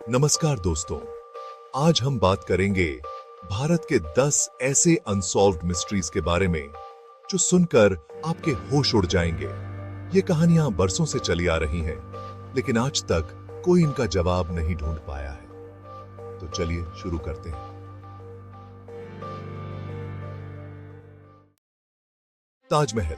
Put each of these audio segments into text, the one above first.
नमस्कार दोस्तों, आज हम बात करेंगे भारत के 10 ऐसे अनसॉल्व्ड मिस्ट्रीज के बारे में जो सुनकर आपके होश उड़ जाएंगे। ये कहानियां बरसों से चली आ रही हैं, लेकिन आज तक कोई इनका जवाब नहीं ढूंढ पाया है। तो चलिए शुरू करते हैं। ताजमहल,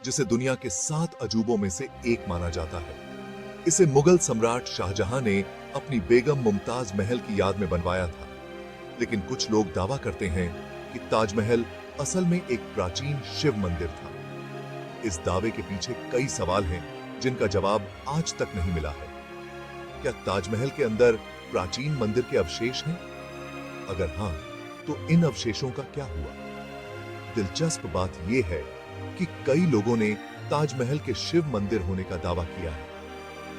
जिसे दुनिया के 7 अजूबों में से एक माना जाता है, इसे मुगल सम्राट शाहजहां ने अपनी बेगम मुमताज महल की याद में बनवाया था। लेकिन कुछ लोग दावा करते हैं कि ताजमहल असल में एक प्राचीन शिव मंदिर था। इस दावे के पीछे कई सवाल हैं जिनका जवाब आज तक नहीं मिला है। क्या ताजमहल के अंदर प्राचीन मंदिर के अवशेष हैं? अगर हां, तो इन अवशेषों का क्या हुआ? दिलचस्प बात यह है कि कई लोगों ने ताजमहल के शिव मंदिर होने का दावा किया है।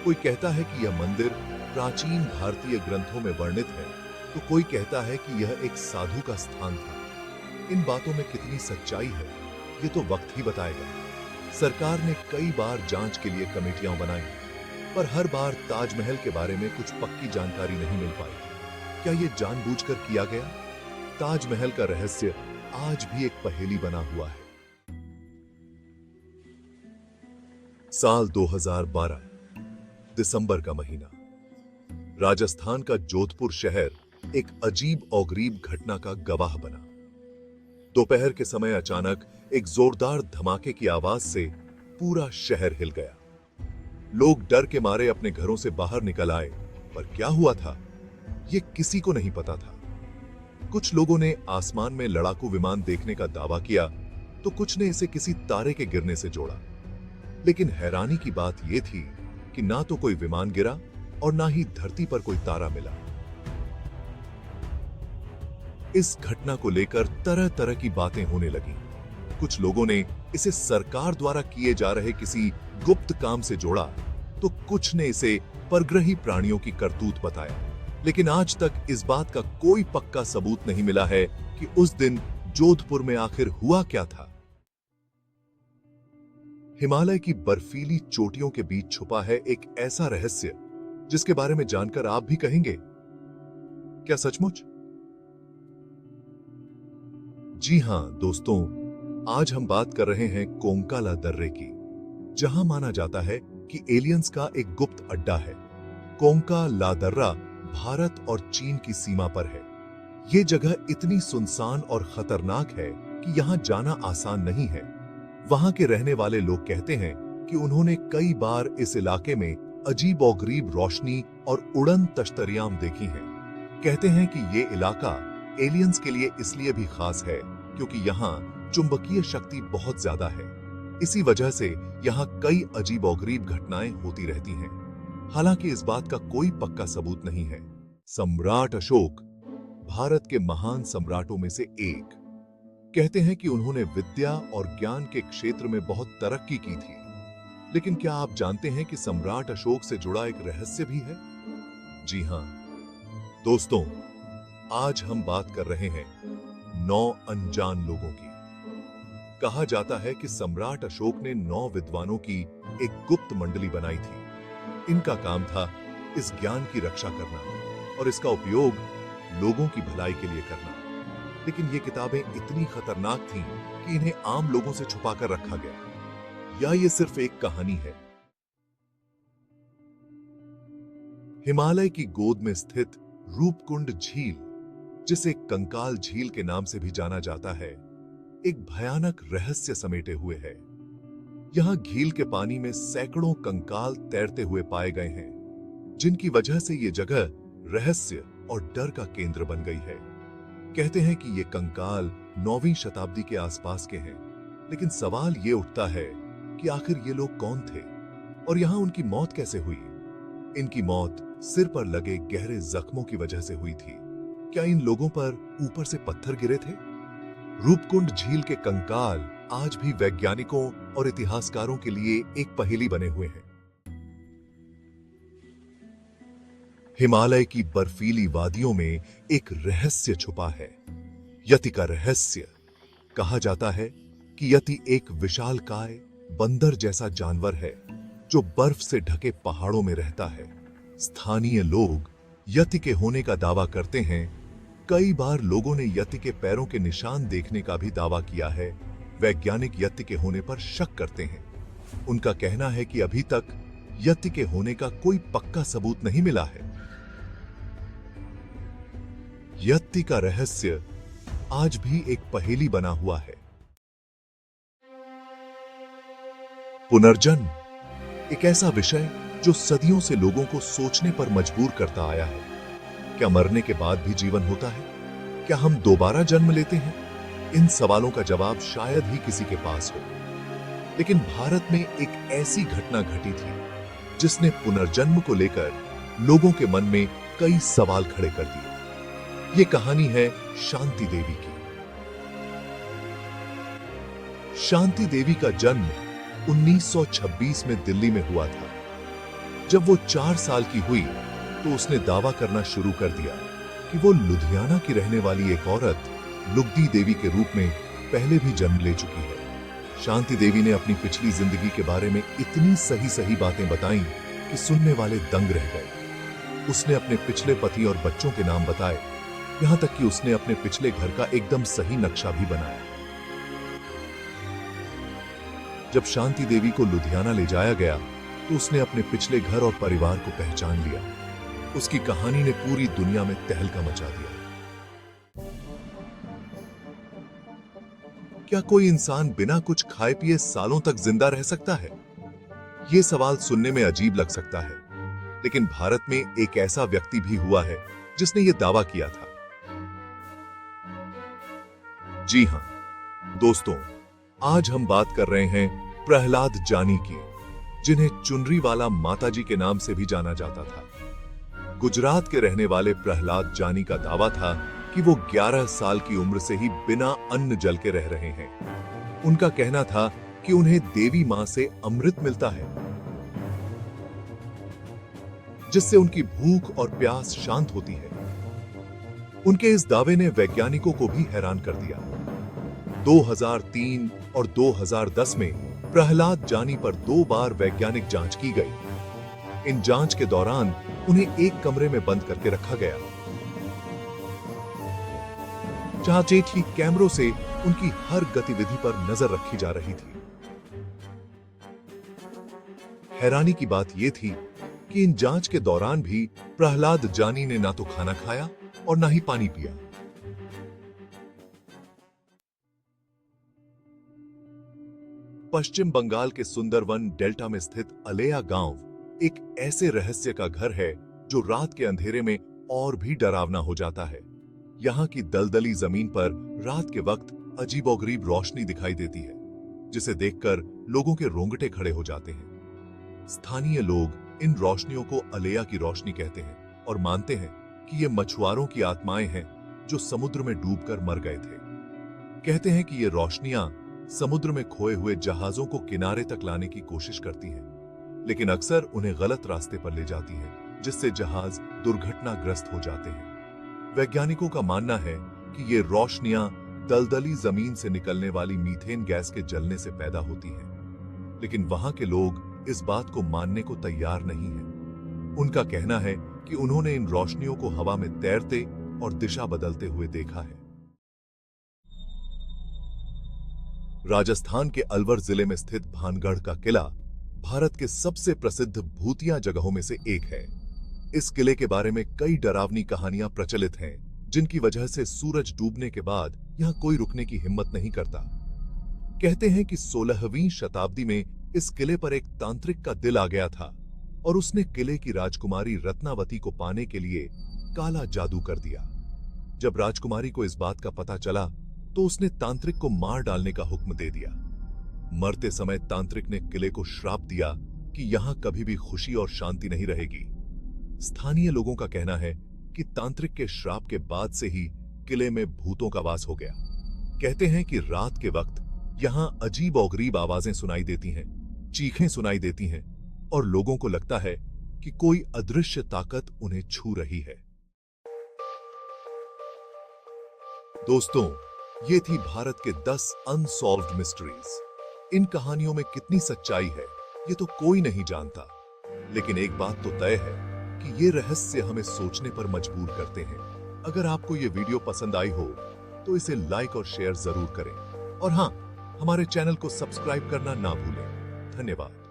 कोई कहता है कि यह मंदिर प्राचीन भारतीय ग्रंथों में वर्णित है, तो कोई कहता है कि यह एक साधु का स्थान था। इन बातों में कितनी सच्चाई है, ये तो वक्त ही बताएगा। सरकार ने कई बार जांच के लिए कमेटियां बनाई, पर हर बार ताजमहल के बारे में कुछ पक्की जानकारी नहीं मिल पाई। क्या यह जानबूझकर किया गया? ताजमहल का रहस्य आज भी एक पहेली बना हुआ है। साल 2012, दिसंबर का महीना। राजस्थान का जोधपुर शहर एक अजीब और गरीब घटना का गवाह बना। दोपहर के समय अचानक एक जोरदार धमाके की आवाज से पूरा शहर हिल गया। लोग डर के मारे अपने घरों से बाहर निकल आए, पर क्या हुआ था यह किसी को नहीं पता था। कुछ लोगों ने आसमान में लड़ाकू विमान देखने का दावा किया, तो कुछ ने इसे किसी तारे के गिरने से जोड़ा। लेकिन हैरानी की बात यह थी कि ना तो कोई विमान गिरा और ना ही धरती पर कोई तारा मिला। इस घटना को लेकर तरह तरह की बातें होने लगीं। कुछ लोगों ने इसे सरकार द्वारा किए जा रहे किसी गुप्त काम से जोड़ा, तो कुछ ने इसे परग्रही प्राणियों की करतूत बताया। लेकिन आज तक इस बात का कोई पक्का सबूत नहीं मिला है कि उस दिन जोधपुर में आखिर हुआ क्या था। हिमालय की बर्फीली चोटियों के बीच छुपा है एक ऐसा रहस्य जिसके बारे में जानकर आप भी कहेंगे, क्या सचमुच? जी हां दोस्तों, आज हम बात कर रहे हैं कोंकाला दर्रे की, जहां माना जाता है कि एलियंस का एक गुप्त अड्डा है। कोंकाला दर्रा भारत और चीन की सीमा पर है। यह जगह इतनी सुनसान और खतरनाक है कि यहां जाना आसान नहीं है। वहां के रहने वाले लोग कहते हैं कि उन्होंने कई बार इस इलाके में अजीब और गरीब रोशनी और उड़न तश्तरियां देखी हैं। कहते हैं कि ये इलाका एलियंस के लिए इसलिए भी खास है क्योंकि यहाँ चुंबकीय शक्ति बहुत ज्यादा है। इसी वजह से यहाँ कई अजीब और गरीब घटनाएं होती रहती हैं। हालांकि इस बात का कोई पक्का सबूत नहीं है। सम्राट अशोक भारत के महान सम्राटों में से एक। कहते हैं कि उन्होंने विद्या और ज्ञान के क्षेत्र में बहुत तरक्की की थी। लेकिन क्या आप जानते हैं कि सम्राट अशोक से जुड़ा एक रहस्य भी है? जी हां दोस्तों, आज हम बात कर रहे हैं 9 अनजान लोगों की। कहा जाता है कि सम्राट अशोक ने 9 विद्वानों की एक गुप्त मंडली बनाई थी। इनका काम था इस ज्ञान की रक्षा करना और इसका उपयोग लोगों की भलाई के लिए करना। लेकिन ये किताबें इतनी खतरनाक थीं कि इन्हें आम लोगों से छुपाकर रखा गया। या ये सिर्फ एक कहानी है? हिमालय की गोद में स्थित रूपकुंड झील, जिसे कंकाल झील के नाम से भी जाना जाता है, एक भयानक रहस्य समेटे हुए है। यहां झील के पानी में सैकड़ों कंकाल तैरते हुए पाए गए हैं, जिनकी वजह से ये जगह रहस्य और डर का केंद्र बन गई है। कहते हैं कि ये कंकाल 9वीं शताब्दी के आसपास के हैं। लेकिन सवाल ये उठता है कि आखिर ये लोग कौन थे और यहां उनकी मौत कैसे हुई? इनकी मौत सिर पर लगे गहरे जख्मों की वजह से हुई थी। क्या इन लोगों पर ऊपर से पत्थर गिरे थे? रूपकुंड झील के कंकाल आज भी वैज्ञानिकों और इतिहासकारों के लिए एक पहेली बने हुए हैं। हिमालय की बर्फीली वादियों में एक रहस्य छुपा है, यति का रहस्य। कहा जाता है कि यति एक विशालकाय बंदर जैसा जानवर है जो बर्फ से ढके पहाड़ों में रहता है। स्थानीय लोग यति के होने का दावा करते हैं। कई बार लोगों ने यति के पैरों के निशान देखने का भी दावा किया है। वैज्ञानिक यति के होने पर शक करते हैं। उनका कहना है कि अभी तक यति के होने का कोई पक्का सबूत नहीं मिला है। यति का रहस्य आज भी एक पहेली बना हुआ है। पुनर्जन्म एक ऐसा विषय जो सदियों से लोगों को सोचने पर मजबूर करता आया है। क्या मरने के बाद भी जीवन होता है? क्या हम दोबारा जन्म लेते हैं? इन सवालों का जवाब शायद ही किसी के पास हो। लेकिन भारत में एक ऐसी घटना घटी थी जिसने पुनर्जन्म को लेकर लोगों के मन में कई सवाल खड़े कर दिए। ये कहानी है शांति देवी की। शांति देवी का जन्म 1926 में दिल्ली में हुआ था। जब वो 4 साल की हुई तो उसने दावा करना शुरू कर दिया कि वो लुधियाना की रहने वाली एक औरत लुगदी देवी के रूप में पहले भी जन्म ले चुकी है। शांति देवी ने अपनी पिछली जिंदगी के बारे में इतनी सही सही बातें बताईं कि सुनने वाले दंग रह गए। उसने अपने पिछले पति और बच्चों के नाम बताए, यहां तक कि उसने अपने पिछले घर का एकदम सही नक्शा भी बनाया। जब शांति देवी को लुधियाना ले जाया गया तो उसने अपने पिछले घर और परिवार को पहचान लिया। उसकी कहानी ने पूरी दुनिया में तहलका मचा दिया। क्या कोई इंसान बिना कुछ खाए पिए सालों तक जिंदा रह सकता है? यह सवाल सुनने में अजीब लग सकता है, लेकिन भारत में एक ऐसा व्यक्ति भी हुआ है जिसने यह दावा किया था। जी हां दोस्तों, आज हम बात कर रहे हैं प्रहलाद जानी की, जिन्हें चुनरी वाला माताजी के नाम से भी जाना जाता था। गुजरात के रहने वाले प्रहलाद जानी का दावा था कि वो 11 साल की उम्र से ही बिना अन्न जल के रह रहे हैं। उनका कहना था कि उन्हें देवी मां से अमृत मिलता है, जिससे उनकी भूख और प्यास शांत होती है। उनके इस दावे ने वैज्ञानिकों को भी हैरान कर दिया। 2003 और 2010 में प्रहलाद जानी पर 2 बार वैज्ञानिक जांच की गई। इन जांच के दौरान उन्हें एक कमरे में बंद करके रखा गया, जहां जेठी कैमरों से उनकी हर गतिविधि पर नजर रखी जा रही थी। हैरानी की बात यह थी कि इन जांच के दौरान भी प्रहलाद जानी ने ना तो खाना खाया और ना ही पानी पिया। पश्चिम बंगाल के सुंदरवन डेल्टा में स्थित अलेया गांव एक ऐसे रहस्य का घर है जो रात के अंधेरे में और भी डरावना हो जाता है। यहाँ की दलदली जमीन पर रात के वक्त अजीबोगरीब रोशनी दिखाई देती है, जिसे देखकर लोगों के रोंगटे खड़े हो जाते हैं। स्थानीय लोग इन रोशनियों को अलेया की रोशनी कहते हैं और मानते हैं कि ये मछुआरों की आत्माएं हैं जो समुद्र में डूबकर मर गए थे। कहते हैं कि ये रोशनियां समुद्र में खोए हुए जहाजों को किनारे तक लाने की कोशिश करती हैं, लेकिन अक्सर उन्हें गलत रास्ते पर ले जाती हैं, जिससे जहाज दुर्घटनाग्रस्त हो जाते हैं। वैज्ञानिकों का मानना है कि ये रोशनियां दलदली जमीन से निकलने वाली मीथेन गैस के जलने से पैदा होती हैं, लेकिन वहां के लोग इस बात को मानने को तैयार नहीं हैं। उनका कहना है कि उन्होंने इन रोशनियों को हवा में तैरते और दिशा बदलते हुए देखा है। राजस्थान के अलवर जिले में स्थित भानगढ़ का किला भारत के सबसे प्रसिद्ध भूतिया जगहों में से एक है। इस किले के बारे में कई डरावनी कहानियां प्रचलित हैं, जिनकी वजह से सूरज डूबने के बाद यहां कोई रुकने की हिम्मत नहीं करता। कहते हैं कि 16वीं शताब्दी में इस किले पर एक तांत्रिक का दिल आ गया था और उसने किले की राजकुमारी रत्नावती को पाने के लिए काला जादू कर दिया। जब राजकुमारी को इस बात का पता चला तो उसने तांत्रिक को मार डालने का हुक्म दे दिया। मरते समय तांत्रिक ने किले को श्राप दिया कि यहां कभी भी खुशी और शांति नहीं रहेगी। स्थानीय लोगों का कहना है कि तांत्रिक के श्राप के बाद से ही किले में भूतों का वास हो गया। कहते हैं कि रात के वक्त यहां अजीब और गरीब आवाजें सुनाई देती हैं, चीखें सुनाई देती हैं और लोगों को लगता है कि कोई अदृश्य ताकत उन्हें छू रही है। दोस्तों, ये थी भारत के 10 अनसॉल्व्ड मिस्ट्रीज। इन कहानियों में कितनी सच्चाई है ये तो कोई नहीं जानता, लेकिन एक बात तो तय है कि ये रहस्य हमें सोचने पर मजबूर करते हैं। अगर आपको ये वीडियो पसंद आई हो तो इसे लाइक और शेयर जरूर करें और हाँ, हमारे चैनल को सब्सक्राइब करना ना भूलें। धन्यवाद।